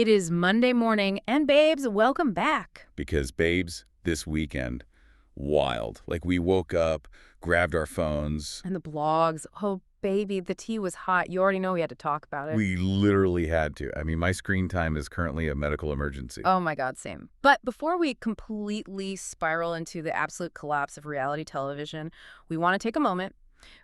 It is Monday morning, and babes, welcome back. Because, babes, this weekend, wild. Like, we woke up, grabbed our phones. And the blogs. Oh, baby, the tea was hot. You already know we had to talk about it. We literally had to. I mean, my screen time is currently a medical emergency. Oh my God, same. But before we completely spiral into the absolute collapse of reality television, we want to take a moment.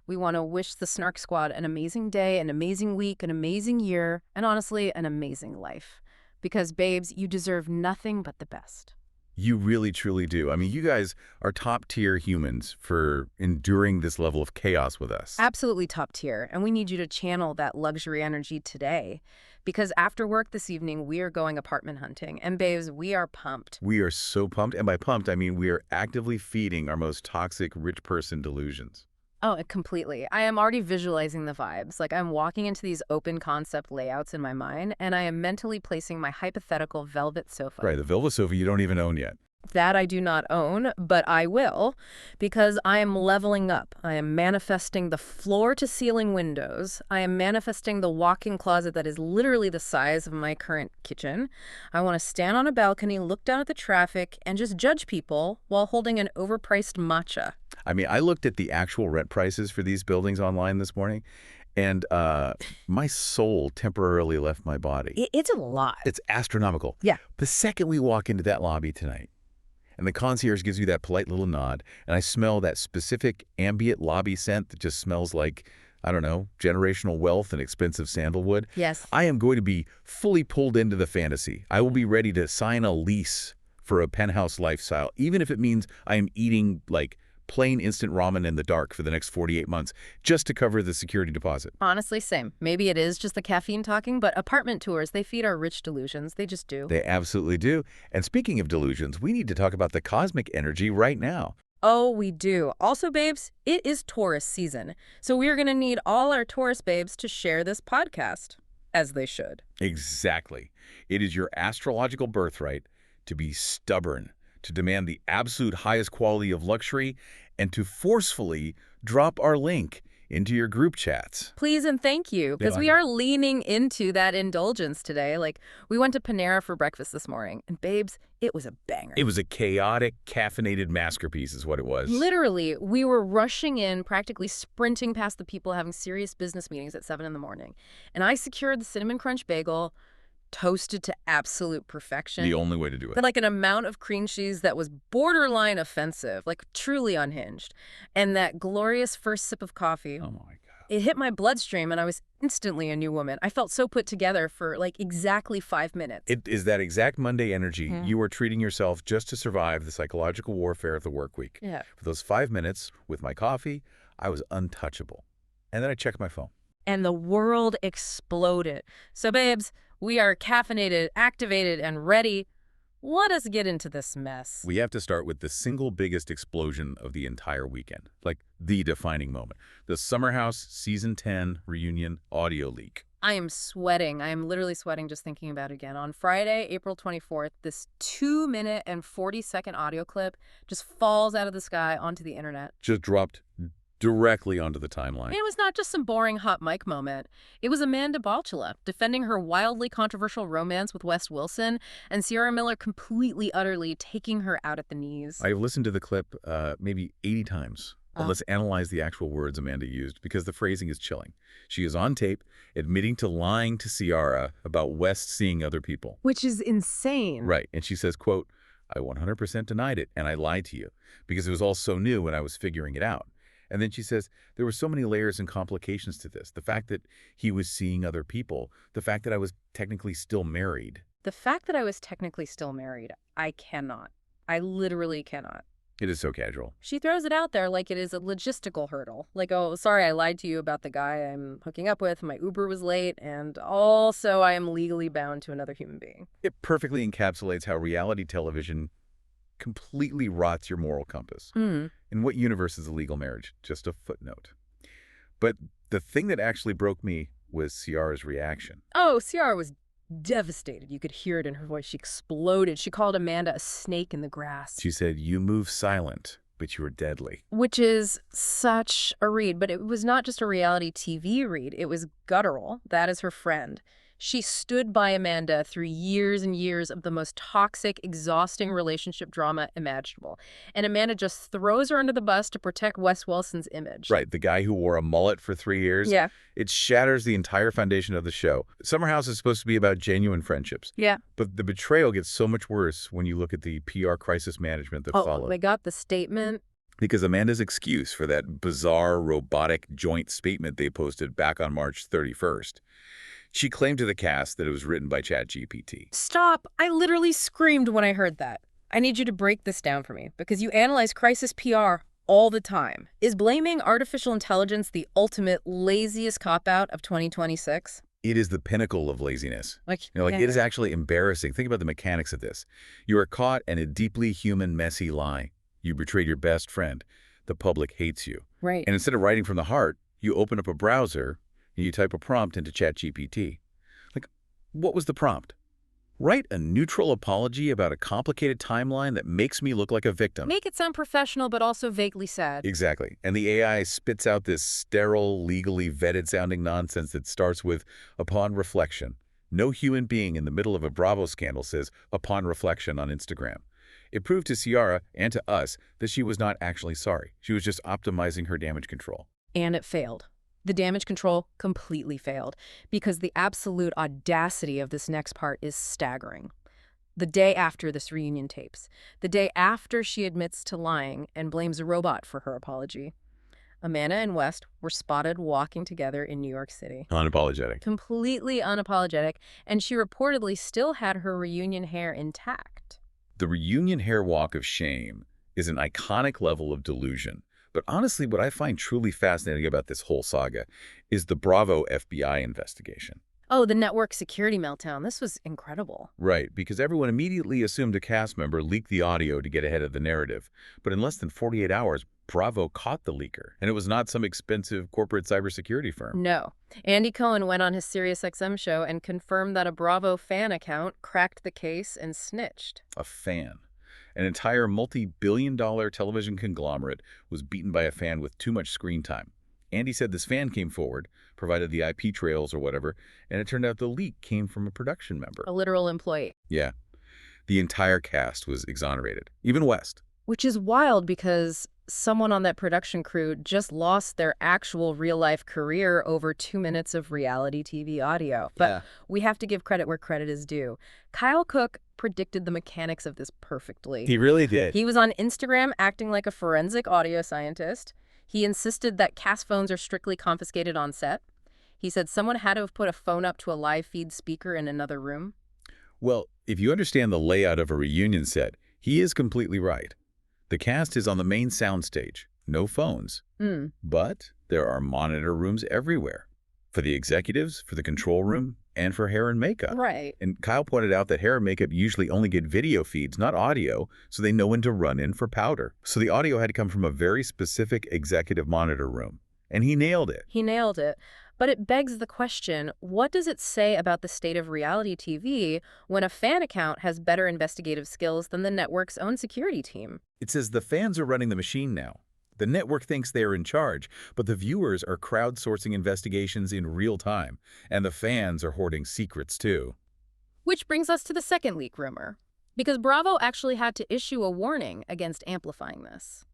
We want to wish the Snark Squad an amazing day, an amazing week, an amazing year, and honestly, an amazing life. Because, babes, you deserve nothing but the best. You really, truly do. I mean, you guys are top-tier humans for enduring this level of chaos with us. Absolutely top tier. And we need you to channel that luxury energy today. Because after work this evening, we are going apartment hunting. And, babes, we are pumped. We are so pumped. And by pumped, I mean we are actively feeding our most toxic rich person delusions. Oh, completely. I am already visualizing the vibes. Like, I'm walking into these open concept layouts in my mind, and I am mentally placing my hypothetical velvet sofa. Right, the velvet sofa you don't even own yet. That I do not own, but I will, because I am leveling up. I am manifesting the floor-to-ceiling windows. I am manifesting the walk-in closet that is literally the size of my current kitchen. I want to stand on a balcony, look down at the traffic, and just judge people while holding an overpriced matcha. I mean, I looked at the actual rent prices for these buildings online this morning, and my soul temporarily left my body. It's a lot. It's astronomical. Yeah. The second we walk into that lobby tonight, and the concierge gives you that polite little nod, and I smell that specific ambient lobby scent that just smells like, I don't know, generational wealth and expensive sandalwood. Yes. I am going to be fully pulled into the fantasy. I will be ready to sign a lease for a penthouse lifestyle, even if it means I am eating, like, plain instant ramen in the dark for the next 48 months just to cover the security deposit. Honestly, same. Maybe it is just the caffeine talking, but apartment tours, they feed our rich delusions. They just do. They absolutely do. And speaking of delusions, we need to talk about the cosmic energy right now. Oh, we do. Also, babes, it is Taurus season. So we're going to need all our Taurus babes to share this podcast, as they should. Exactly. It is your astrological birthright to be stubborn, to demand the absolute highest quality of luxury, and to forcefully drop our link into your group chats. Please and thank you, because we are leaning into that indulgence today. Like, we went to Panera for breakfast this morning, and babes, it was a banger. It was a chaotic, caffeinated masterpiece is what it was. Literally, we were rushing in, practically sprinting past the people having serious business meetings at 7 in the morning. And I secured the Cinnamon Crunch Bagel, toasted to absolute perfection. The only way to do it. But like an amount of cream cheese that was borderline offensive, like truly unhinged. And that glorious first sip of coffee. Oh my God. It hit my bloodstream and I was instantly a new woman. I felt so put together for like exactly 5 minutes. It is that exact Monday energy. You are treating yourself just to survive the psychological warfare of the work week. Yeah. For those 5 minutes with my coffee, I was untouchable. And then I checked my phone. And the world exploded. So babes, we are caffeinated, activated, and ready. Let us get into this mess. We have to start with the single biggest explosion of the entire weekend, like the defining moment. The Summer House Season 10 reunion audio leak. I am sweating. I am literally sweating just thinking about it again. On Friday, April 24th, this 2-minute and 40-second audio clip just falls out of the sky onto the internet. Just dropped directly onto the timeline. It was not just some boring hot mic moment. It was Amanda Batula defending her wildly controversial romance with Wes Wilson, and Ciara Miller completely, utterly taking her out at the knees. I've listened to the clip maybe 80 times. But let's analyze the actual words Amanda used, because the phrasing is chilling. She is on tape admitting to lying to Ciara about Wes seeing other people. Which is insane. Right. And she says, quote, "I 100% denied it, and I lied to you, because it was all so new when I was figuring it out." And then she says, there were so many layers and complications to this. The fact that he was seeing other people, the fact that I was technically still married. The fact that I was technically still married, I cannot. I literally cannot. It is so casual. She throws it out there like it is a logistical hurdle. Like, oh, sorry, I lied to you about the guy I'm hooking up with. My Uber was late. And also I am legally bound to another human being. It perfectly encapsulates how reality television completely rots your moral compass. In what universe is a legal marriage? Just a footnote. But the thing that actually broke me was Ciara's reaction. Oh, Ciara was devastated. You could hear it in her voice. She exploded. She called Amanda a snake in the grass. She said, "You move silent, but you are deadly." Which is such a read. But it was not just a reality TV read. It was guttural. That is her friend. She stood by Amanda through years and years of the most toxic, exhausting relationship drama imaginable. And Amanda just throws her under the bus to protect Wes Wilson's image. Right, the guy who wore a mullet for 3 years. Yeah. It shatters the entire foundation of the show. Summer House is supposed to be about genuine friendships. Yeah. But the betrayal gets so much worse when you look at the PR crisis management that followed. They got the statement. Because Amanda's excuse for that bizarre robotic joint statement they posted back on March 31st. She claimed to the cast that it was written by ChatGPT. Stop. I literally screamed when I heard that. I need you to break this down for me, because you analyze crisis PR all the time. Is blaming artificial intelligence the ultimate laziest cop-out of 2026? It is the pinnacle of laziness. Yeah. It is actually embarrassing. Think about the mechanics of this. You are caught in a deeply human, messy lie. You betrayed your best friend. The public hates you. Right. And instead of writing from the heart, you open up a browser and you type a prompt into ChatGPT. Like, what was the prompt? Write a neutral apology about a complicated timeline that makes me look like a victim. Make it sound professional, but also vaguely sad. Exactly. And the AI spits out this sterile, legally vetted-sounding nonsense that starts with, upon reflection. No human being in the middle of a Bravo scandal says, upon reflection on Instagram. It proved to Ciara and to us that she was not actually sorry. She was just optimizing her damage control. And it failed. The damage control completely failed, because the absolute audacity of this next part is staggering. The day after this reunion tapes, the day after she admits to lying and blames a robot for her apology, Amanda and West were spotted walking together in New York City. Unapologetic. Completely unapologetic, and she reportedly still had her reunion hair intact. The reunion hair walk of shame is an iconic level of delusion. But honestly, what I find truly fascinating about this whole saga is the Bravo FBI investigation. Oh, the network security meltdown. This was incredible. Right, because everyone immediately assumed a cast member leaked the audio to get ahead of the narrative. But in less than 48 hours, Bravo caught the leaker. And it was not some expensive corporate cybersecurity firm. No. Andy Cohen went on his SiriusXM show and confirmed that a Bravo fan account cracked the case and snitched. A fan. An entire multi-billion-dollar television conglomerate was beaten by a fan with too much screen time. Andy said this fan came forward, provided the IP trails or whatever, and it turned out the leak came from a production member. A literal employee. Yeah. The entire cast was exonerated, even West. Which is wild, because someone on that production crew just lost their actual real-life career over 2 minutes of reality TV audio. But we have to give credit where credit is due. Kyle Cook predicted the mechanics of this perfectly. He really did. He was on Instagram acting like a forensic audio scientist. He insisted that cast phones are strictly confiscated on set. He said someone had to have put a phone up to a live feed speaker in another room. Well, if you understand the layout of a reunion set, he is completely right. The cast is on the main soundstage, no phones. But there are monitor rooms everywhere. For the executives, for the control room, and for hair and makeup. Right. And Kyle pointed out that hair and makeup usually only get video feeds, not audio, so they know when to run in for powder. So the audio had to come from a very specific executive monitor room. And he nailed it. He nailed it. But it begs the question, what does it say about the state of reality TV when a fan account has better investigative skills than the network's own security team? It says the fans are running the machine now. The network thinks they are in charge, but the viewers are crowdsourcing investigations in real time, and the fans are hoarding secrets too. Which brings us to the second leak rumor, because Bravo actually had to issue a warning against amplifying this.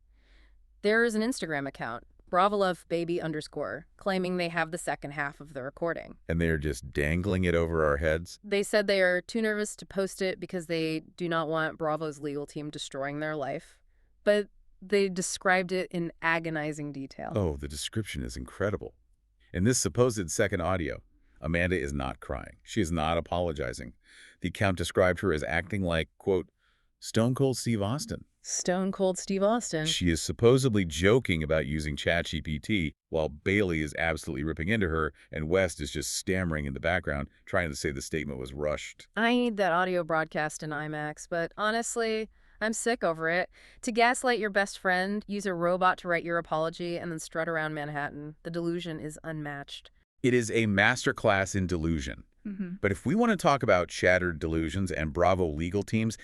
There is an Instagram account, BravoLoveBaby_, claiming they have the second half of the recording. And they're just dangling it over our heads? They said they are too nervous to post it because they do not want Bravo's legal team destroying their life. But they described it in agonizing detail. Oh, the description is incredible. In this supposed second audio, Amanda is not crying. She is not apologizing. The account described her as acting like, quote, Stone Cold Steve Austin. Stone Cold Steve Austin. She is supposedly joking about using ChatGPT while Bailey is absolutely ripping into her and West is just stammering in the background, trying to say the statement was rushed. I need that audio broadcast in IMAX, but honestly, I'm sick over it. To gaslight your best friend, use a robot to write your apology, and then strut around Manhattan. The delusion is unmatched. It is a masterclass in delusion. But if we want to talk about shattered delusions and Bravo legal teams,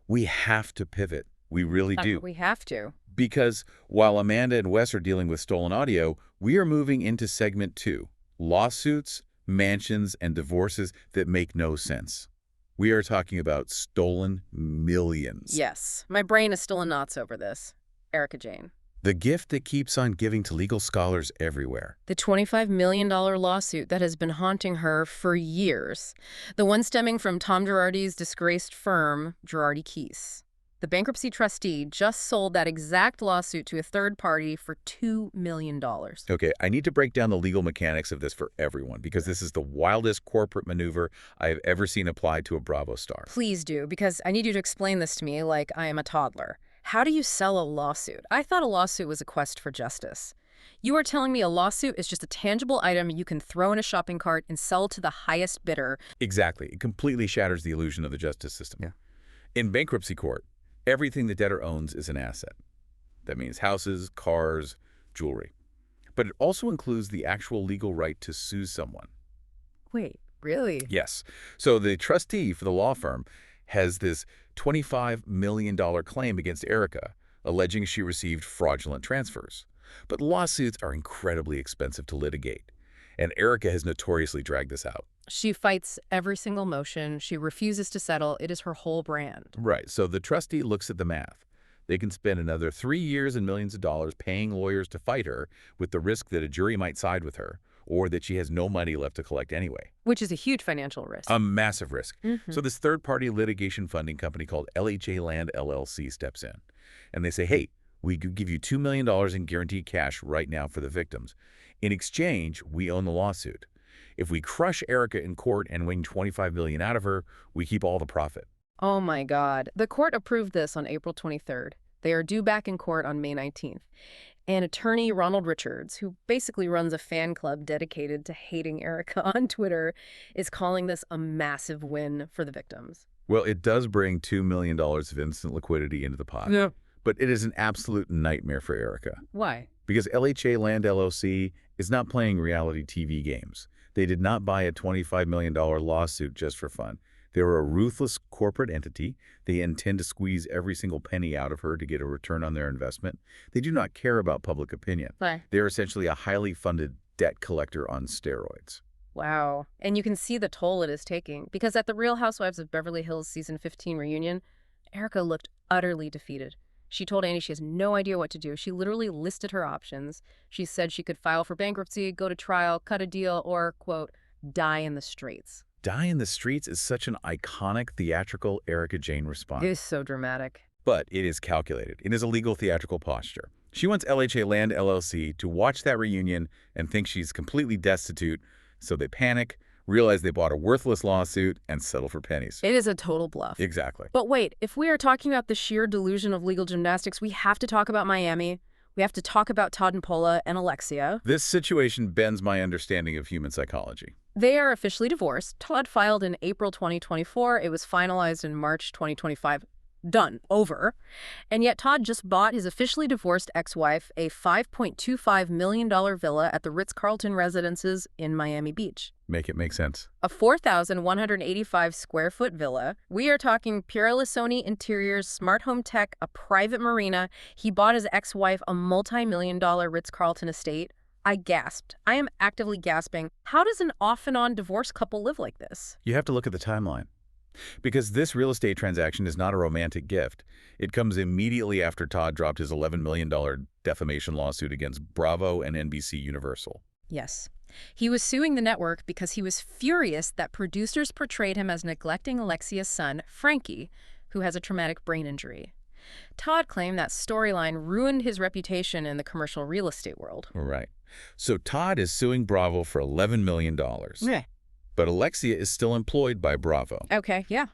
we have to pivot. We really do. We have to. Because while Amanda and Wes are dealing with stolen audio, we are moving into segment 2, lawsuits, mansions, and divorces that make no sense. We are talking about stolen millions. Yes, my brain is still in knots over this. Erica Jane. The gift that keeps on giving to legal scholars everywhere. The $25 million lawsuit that has been haunting her for years. The one stemming from Tom Girardi's disgraced firm, Girardi Keese. The bankruptcy trustee just sold that exact lawsuit to a third party for $2 million. Okay, I need to break down the legal mechanics of this for everyone because this is the wildest corporate maneuver I have ever seen applied to a Bravo star. Please do, because I need you to explain this to me like I am a toddler. How do you sell a lawsuit? I thought a lawsuit was a quest for justice. You are telling me a lawsuit is just a tangible item you can throw in a shopping cart and sell to the highest bidder. Exactly. It completely shatters the illusion of the justice system. Yeah. In bankruptcy court, everything the debtor owns is an asset. That means houses, cars, jewelry. But it also includes the actual legal right to sue someone. Wait, really? Yes. So the trustee for the law firm has this $25 million claim against Erica, alleging she received fraudulent transfers. But lawsuits are incredibly expensive to litigate, and Erica has notoriously dragged this out. She fights every single motion. She refuses to settle. It is her whole brand. Right. So the trustee looks at the math. They can spend another 3 years and millions of dollars paying lawyers to fight her with the risk that a jury might side with her or that she has no money left to collect anyway. Which is a huge financial risk. A massive risk. So this third-party litigation funding company called LHA Land LLC steps in. And they say, hey, we could give you $2 million in guaranteed cash right now for the victims. In exchange, we own the lawsuit. If we crush Erica in court and wring $25 million out of her, we keep all the profit. Oh my God. The court approved this on April 23rd. They are due back in court on May 19th. And attorney Ronald Richards, who basically runs a fan club dedicated to hating Erica on Twitter, is calling this a massive win for the victims. Well, it does bring $2 million of instant liquidity into the pot. Yeah. But it is an absolute nightmare for Erica. Why? Because LHA Land LLC is not playing reality TV games. They did not buy a $25 million lawsuit just for fun. They're a ruthless corporate entity. They intend to squeeze every single penny out of her to get a return on their investment. They do not care about public opinion. Why? They're essentially a highly funded debt collector on steroids. Wow. And you can see the toll it is taking. Because at the Real Housewives of Beverly Hills Season 15 reunion, Erica looked utterly defeated. She told Andy she has no idea what to do. She literally listed her options. She said she could file for bankruptcy, go to trial, cut a deal, or, quote, die in the streets. Die in the streets is such an iconic theatrical Erica Jane response. It is so dramatic. But it is calculated. It is a legal theatrical posture. She wants LHA Land LLC to watch that reunion and think she's completely destitute, so they panic, realize they bought a worthless lawsuit, and settle for pennies. It is a total bluff. Exactly. But wait, if we are talking about the sheer delusion of legal gymnastics, we have to talk about Miami. We have to talk about Todd and Paula and Alexia. This situation bends my understanding of human psychology. They are officially divorced. Todd filed in April 2024. It was finalized in March 2025. Done. Over. And yet Todd just bought his officially divorced ex-wife a $5.25 million villa at the Ritz-Carlton Residences in Miami Beach. Make it make sense. A 4,185 square foot villa. We are talking Pierre-Lissoni interiors, smart home tech, a private marina. He bought his ex-wife a multi-million-dollar Ritz-Carlton estate. I gasped. I am actively gasping. How does an off-and-on divorced couple live like this? You have to look at the timeline. Because this real estate transaction is not a romantic gift. It comes immediately after Todd dropped his $11 million defamation lawsuit against Bravo and NBC Universal. Yes. He was suing the network because he was furious that producers portrayed him as neglecting Alexia's son, Frankie, who has a traumatic brain injury. Todd claimed that storyline ruined his reputation in the commercial real estate world. Right. So Todd is suing Bravo for $11 million. Yeah. But Alexia is still employed by Bravo. Okay, yeah.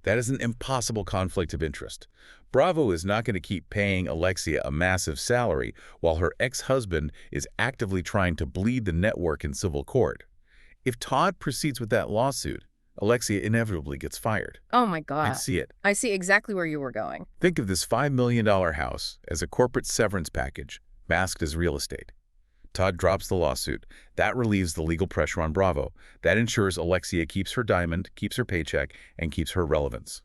That is an impossible conflict of interest. Bravo is not going to keep paying Alexia a massive salary while her ex-husband is actively trying to bleed the network in civil court. If Todd proceeds with that lawsuit, Alexia inevitably gets fired. Oh my God. I see it. I see exactly where you were going. Think of this $5 million house as a corporate severance package, masked as real estate. Todd drops the lawsuit. That relieves the legal pressure on Bravo. That ensures Alexia keeps her diamond, keeps her paycheck, and keeps her relevance.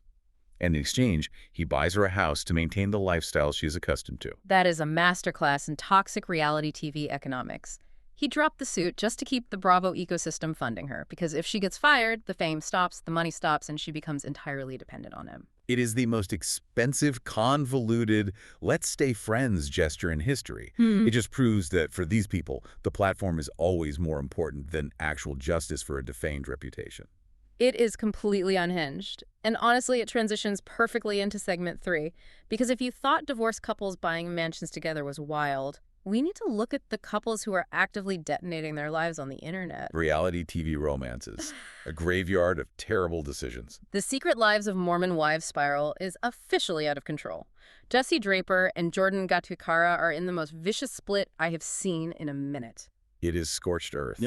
And in exchange, he buys her a house to maintain the lifestyle she's accustomed to. That is a masterclass in toxic reality TV economics. He dropped the suit just to keep the Bravo ecosystem funding her, because if she gets fired, the fame stops, the money stops, and she becomes entirely dependent on him. It is the most expensive, convoluted, let's stay friends gesture in history. It just proves that for these people, the platform is always more important than actual justice for a defamed reputation. It is completely unhinged. And honestly, it transitions perfectly into segment 3, because if you thought divorced couples buying mansions together was wild, we need to look at the couples who are actively detonating their lives on the internet. Reality TV romances, a graveyard of terrible decisions. The Secret Lives of Mormon Wives spiral is officially out of control. Jesse Draper and Jordan Gatukara are in the most vicious split I have seen in a minute. It is scorched earth.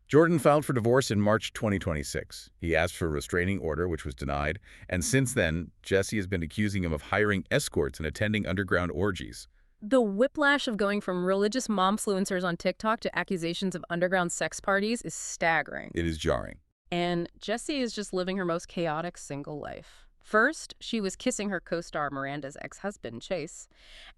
Jordan filed for divorce in March 2026. He asked for a restraining order, which was denied, and since then, Jesse has been accusing him of hiring escorts and attending underground orgies. The whiplash of going from religious momfluencers on TikTok to accusations of underground sex parties is staggering. It is jarring. And Jessie is just living her most chaotic single life. First, she was kissing her co-star Miranda's ex-husband, Chase.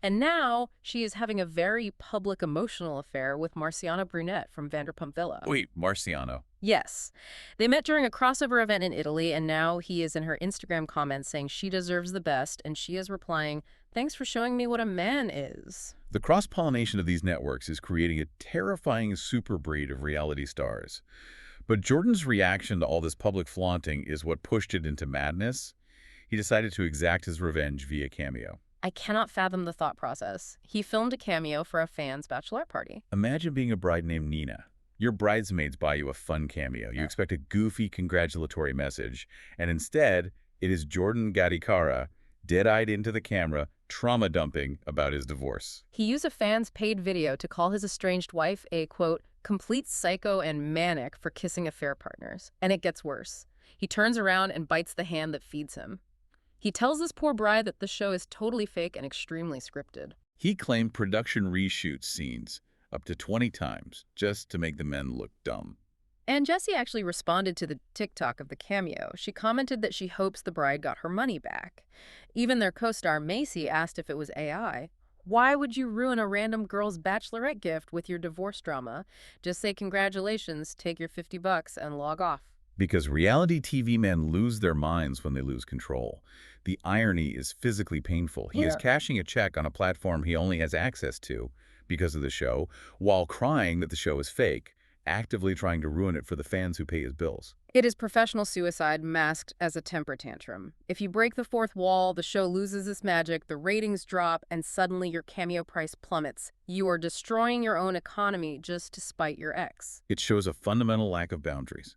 And now she is having a very public emotional affair with Marciano Brunet from Vanderpump Villa. Wait, Marciano? Yes. They met during a crossover event in Italy, and now he is in her Instagram comments saying she deserves the best, and she is replying, "Thanks for showing me what a man is." The cross-pollination of these networks is creating a terrifying super breed of reality stars. But Jordan's reaction to all this public flaunting is what pushed it into madness. He decided to exact his revenge via cameo. I cannot fathom the thought process. He filmed a cameo for a fan's bachelorette party. Imagine being a bride named Nina. Your bridesmaids buy you a fun cameo. You expect a goofy congratulatory message, and instead, it is Jordan Gatukara, dead-eyed into the camera, trauma dumping about his divorce. He used a fan's paid video to call his estranged wife a, quote, complete psycho and manic for kissing affair partners. And it gets worse. He turns around and bites the hand that feeds him. He tells this poor bride that the show is totally fake and extremely scripted. He claimed production reshoots scenes up to 20 times just to make the men look dumb. And Jessie actually responded to the TikTok of the cameo. She commented that she hopes the bride got her money back. Even their co-star Macy asked if it was AI. Why would you ruin a random girl's bachelorette gift with your divorce drama? Just say congratulations, take your $50 and log off. Because reality TV men lose their minds when they lose control. The irony is physically painful. He is cashing a check on a platform he only has access to because of the show, while crying that the show is fake, actively trying to ruin it for the fans who pay his bills. It is professional suicide masked as a temper tantrum. If you break the fourth wall, the show loses its magic, the ratings drop, and suddenly your cameo price plummets. You are destroying your own economy just to spite your ex. It shows a fundamental lack of boundaries.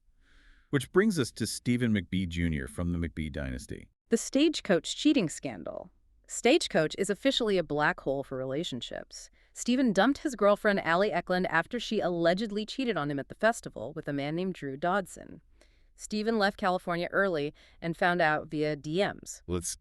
Which brings us to Stephen McBee Jr. from the McBee dynasty. The Stagecoach cheating scandal. Stagecoach is officially a black hole for relationships. Stephen dumped his girlfriend Allie Eklund after she allegedly cheated on him at the festival with a man named Drew Dodson. Stephen left California early and found out via DMs. Let's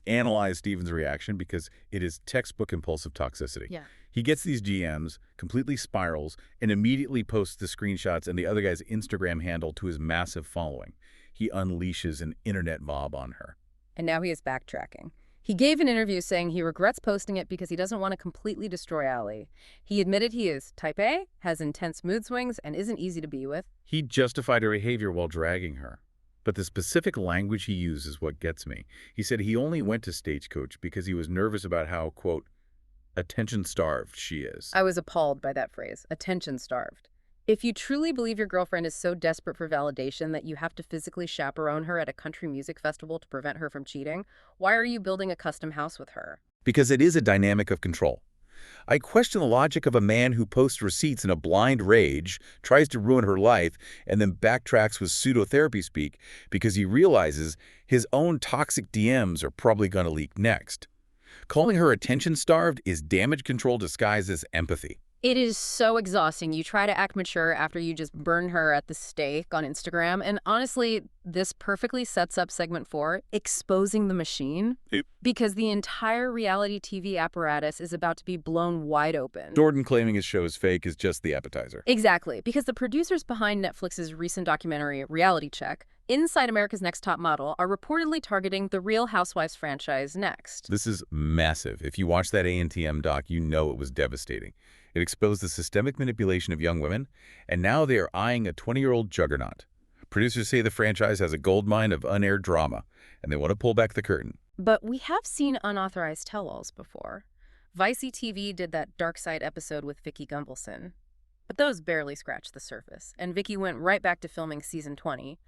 analyze Stephen's reaction because it is textbook impulsive toxicity. Yeah. He gets these DMs, completely spirals, and immediately posts the screenshots and the other guy's Instagram handle to his massive following. He unleashes an internet mob on her. And now he is backtracking. He gave an interview saying he regrets posting it because he doesn't want to completely destroy Allie. He admitted he is type A, has intense mood swings, and isn't easy to be with. He justified her behavior while dragging her. But the specific language he used is what gets me. He said he only went to Stagecoach because he was nervous about how, quote, attention-starved she is. I was appalled by that phrase, attention-starved. If you truly believe your girlfriend is so desperate for validation that you have to physically chaperone her at a country music festival to prevent her from cheating, why are you building a custom house with her? Because it is a dynamic of control. I question the logic of a man who posts receipts in a blind rage, tries to ruin her life, and then backtracks with pseudo-therapy speak because he realizes his own toxic DMs are probably going to leak next. Calling her attention-starved is damage control disguised as empathy. It is so exhausting. You try to act mature after you just burn her at the stake on Instagram. And honestly, this perfectly sets up segment 4, exposing the machine, because the entire reality TV apparatus is about to be blown wide open. Jordan claiming his show is fake is just the appetizer. Exactly, because the producers behind Netflix's recent documentary Reality Check Inside America's Next Top Model are reportedly targeting the Real Housewives franchise next. This is massive. If you watch that A&TM doc, you know it was devastating. It exposed the systemic manipulation of young women, and now they are eyeing a 20-year-old juggernaut. Producers say the franchise has a goldmine of unaired drama, and they want to pull back the curtain. But we have seen unauthorized tell-alls before. Vicey TV did that Dark Side episode with Vicky Gunvalson. But those barely scratched the surface, and Vicky went right back to filming season 20.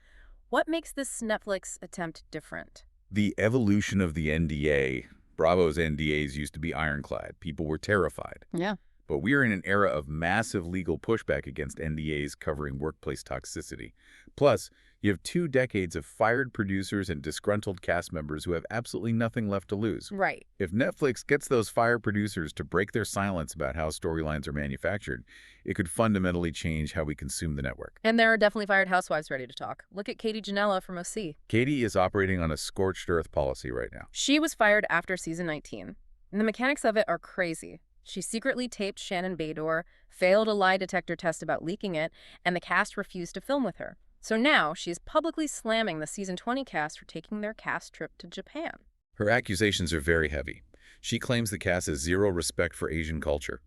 What makes this Netflix attempt different? The evolution of the NDA. Bravo's NDAs used to be ironclad. People were terrified. Yeah. But we are in an era of massive legal pushback against NDAs covering workplace toxicity. Plus, you have 2 decades of fired producers and disgruntled cast members who have absolutely nothing left to lose. Right. If Netflix gets those fired producers to break their silence about how storylines are manufactured, it could fundamentally change how we consume the network. And there are definitely fired housewives ready to talk. Look at Katie Janela from OC. Katie is operating on a scorched earth policy right now. She was fired after season 19. And the mechanics of it are crazy. She secretly taped Shannon Bador, failed a lie detector test about leaking it, and the cast refused to film with her. So now she is publicly slamming the season 20 cast for taking their cast trip to Japan. Her accusations are very heavy. She claims the cast has zero respect for Asian culture.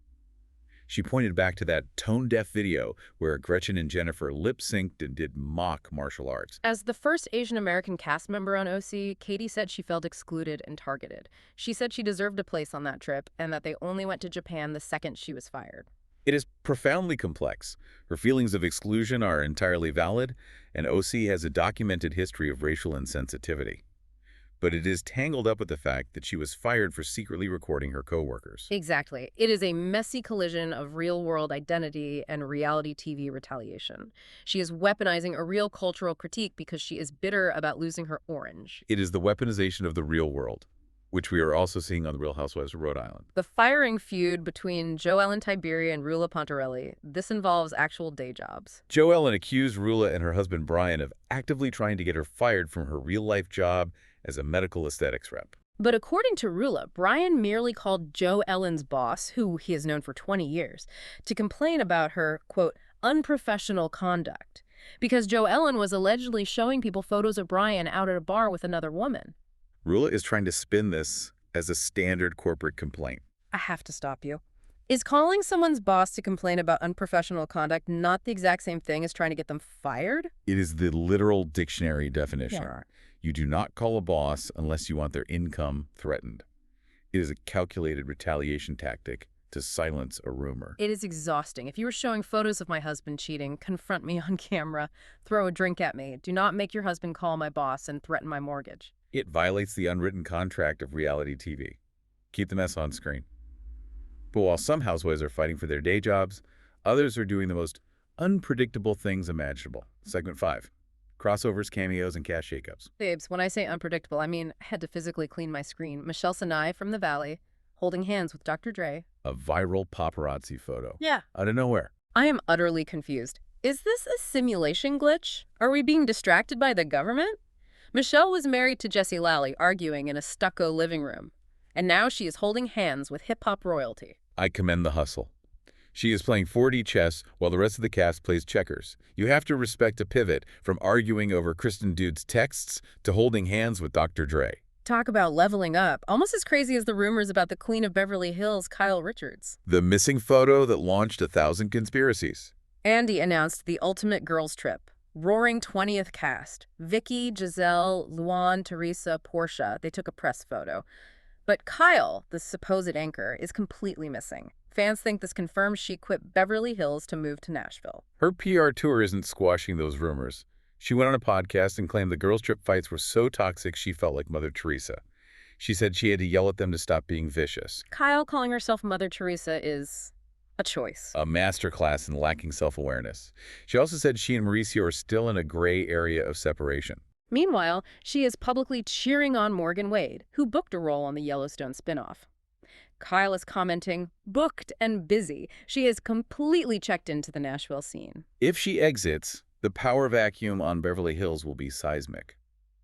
She pointed back to that tone-deaf video where Gretchen and Jennifer lip-synced and did mock martial arts. As the first Asian American cast member on OC, Katie said she felt excluded and targeted. She said she deserved a place on that trip and that they only went to Japan the second she was fired. It is profoundly complex. Her feelings of exclusion are entirely valid, and OC has a documented history of racial insensitivity. But it is tangled up with the fact that she was fired for secretly recording her coworkers. Exactly. It is a messy collision of real-world identity and reality TV retaliation. She is weaponizing a real cultural critique because she is bitter about losing her orange. It is the weaponization of the real world, which we are also seeing on The Real Housewives of Rhode Island. The firing feud between Joellen Tiberia and Rula Pontarelli, this involves actual day jobs. Joellen accused Rula and her husband Brian of actively trying to get her fired from her real-life job as a medical aesthetics rep. But according to Rula, Brian merely called Jo Ellen's boss, who he has known for 20 years, to complain about her, quote, unprofessional conduct, because Jo Ellen was allegedly showing people photos of Brian out at a bar with another woman. Rula is trying to spin this as a standard corporate complaint. I have to stop you. Is calling someone's boss to complain about unprofessional conduct not the exact same thing as trying to get them fired? It is the literal dictionary definition. Yeah. You do not call a boss unless you want their income threatened. It is a calculated retaliation tactic to silence a rumor. It is exhausting. If you were showing photos of my husband cheating, confront me on camera, throw a drink at me. Do not make your husband call my boss and threaten my mortgage. It violates the unwritten contract of reality TV. Keep the mess on screen. But while some housewives are fighting for their day jobs, others are doing the most unpredictable things imaginable. Segment 5. Crossovers, cameos, and cast shakeups. Babes, when I say unpredictable, I mean I had to physically clean my screen. Michelle Sinai from the Valley, holding hands with Dr. Dre. A viral paparazzi photo. Yeah. Out of nowhere. I am utterly confused. Is this a simulation glitch? Are we being distracted by the government? Michelle was married to Jesse Lally, arguing in a stucco living room. And now she is holding hands with hip-hop royalty. I commend the hustle. She is playing 4D chess while the rest of the cast plays checkers. You have to respect a pivot from arguing over Kristen Dude's texts to holding hands with Dr. Dre. Talk about leveling up. Almost as crazy as the rumors about the Queen of Beverly Hills, Kyle Richards. The missing photo that launched 1,000 conspiracies. Andy announced the ultimate girls' trip. Roaring 20th cast. Vicky, Giselle, Luan, Teresa, Portia. They took a press photo. But Kyle, the supposed anchor, is completely missing. Fans think this confirms she quit Beverly Hills to move to Nashville. Her PR tour isn't squashing those rumors. She went on a podcast and claimed the girls' trip fights were so toxic she felt like Mother Teresa. She said she had to yell at them to stop being vicious. Kyle calling herself Mother Teresa is a choice. A masterclass in lacking self-awareness. She also said she and Mauricio are still in a gray area of separation. Meanwhile, she is publicly cheering on Morgan Wade, who booked a role on the Yellowstone spinoff. Kyle is commenting, booked and busy. She has completely checked into the Nashville scene. If she exits, the power vacuum on Beverly Hills will be seismic.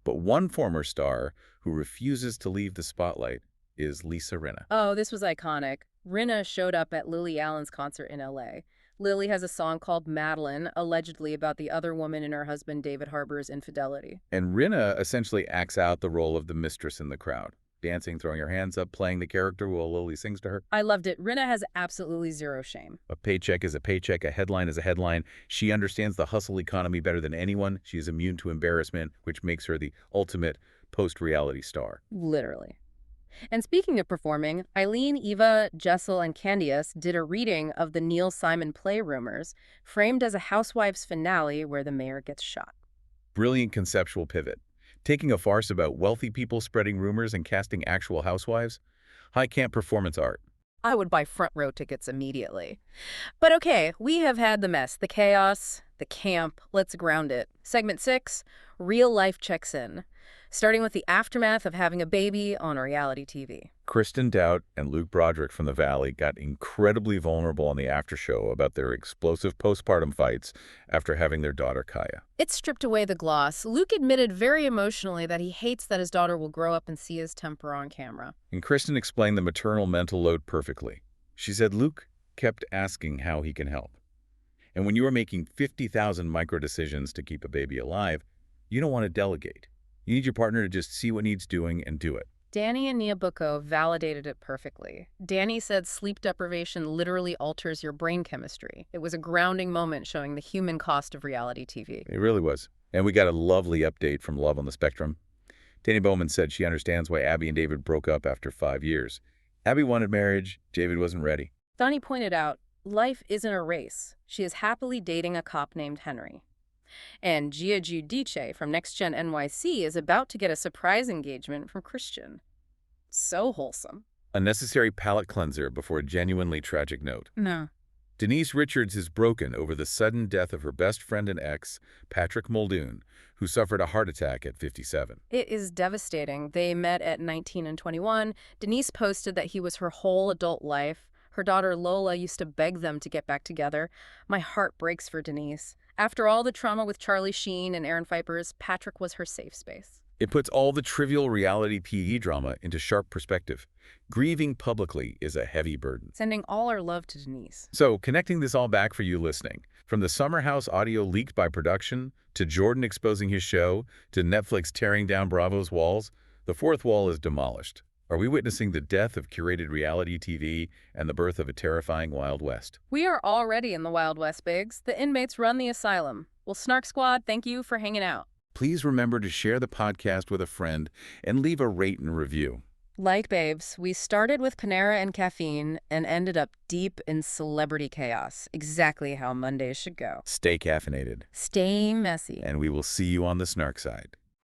But one former star who refuses to leave the spotlight is Lisa Rinna. Oh, this was iconic. Rinna showed up at Lily Allen's concert in L.A. Lily has a song called Madeline, allegedly about the other woman in her husband David Harbour's infidelity. And Rinna essentially acts out the role of the mistress in the crowd, dancing, throwing her hands up, playing the character while Lily sings to her. I loved it. Rinna has absolutely zero shame. A paycheck is a paycheck, a headline is a headline. She understands the hustle economy better than anyone. She is immune to embarrassment, which makes her the ultimate post-reality star. Literally. And speaking of performing, Eileen, Eva, Jessel, and Candice did a reading of the Neil Simon play Rumors, framed as a Housewives finale where the mayor gets shot. Brilliant conceptual pivot. Taking a farce about wealthy people spreading rumors and casting actual housewives? High camp performance art. I would buy front row tickets immediately. But okay, we have had the mess, the chaos, the camp. Let's ground it. Segment 6, Real Life Checks In. Starting with the aftermath of having a baby on reality TV. Kristen Dowd and Luke Broderick from the Valley got incredibly vulnerable on the after show about their explosive postpartum fights after having their daughter Kaya. It stripped away the gloss. Luke admitted very emotionally that he hates that his daughter will grow up and see his temper on camera. And Kristen explained the maternal mental load perfectly. She said Luke kept asking how he can help. And when you are making 50,000 micro decisions to keep a baby alive, you don't want to delegate. You need your partner to just see what needs doing and do it. Danny and Nia Bucco validated it perfectly. Danny said sleep deprivation literally alters your brain chemistry. It was a grounding moment showing the human cost of reality TV. It really was. And we got a lovely update from Love on the Spectrum. Danny Bowman said she understands why Abby and David broke up after 5 years. Abby wanted marriage. David wasn't ready. Donnie pointed out, life isn't a race. She is happily dating a cop named Henry. And Gia Giudice from Next Gen NYC is about to get a surprise engagement from Christian. So wholesome. A necessary palate cleanser before a genuinely tragic note. No. Denise Richards is broken over the sudden death of her best friend and ex, Patrick Muldoon, who suffered a heart attack at 57. It is devastating. They met at 19 and 21. Denise posted that he was her whole adult life. Her daughter Lola used to beg them to get back together. My heart breaks for Denise. After all the trauma with Charlie Sheen and Aaron Vipers, Patrick was her safe space. It puts all the trivial reality TV drama into sharp perspective. Grieving publicly is a heavy burden. Sending all our love to Denise. So, connecting this all back for you listening, from the Summer House audio leaked by production, to Jordan exposing his show, to Netflix tearing down Bravo's walls, the fourth wall is demolished. Are we witnessing the death of curated reality TV and the birth of a terrifying Wild West? We are already in the Wild West, Biggs. The inmates run the asylum. Well, Snark Squad, thank you for hanging out. Please remember to share the podcast with a friend and leave a rate and review. Like Babes, we started with Panera and caffeine and ended up deep in celebrity chaos. Exactly how Mondays should go. Stay caffeinated. Stay messy. And we will see you on the snark side.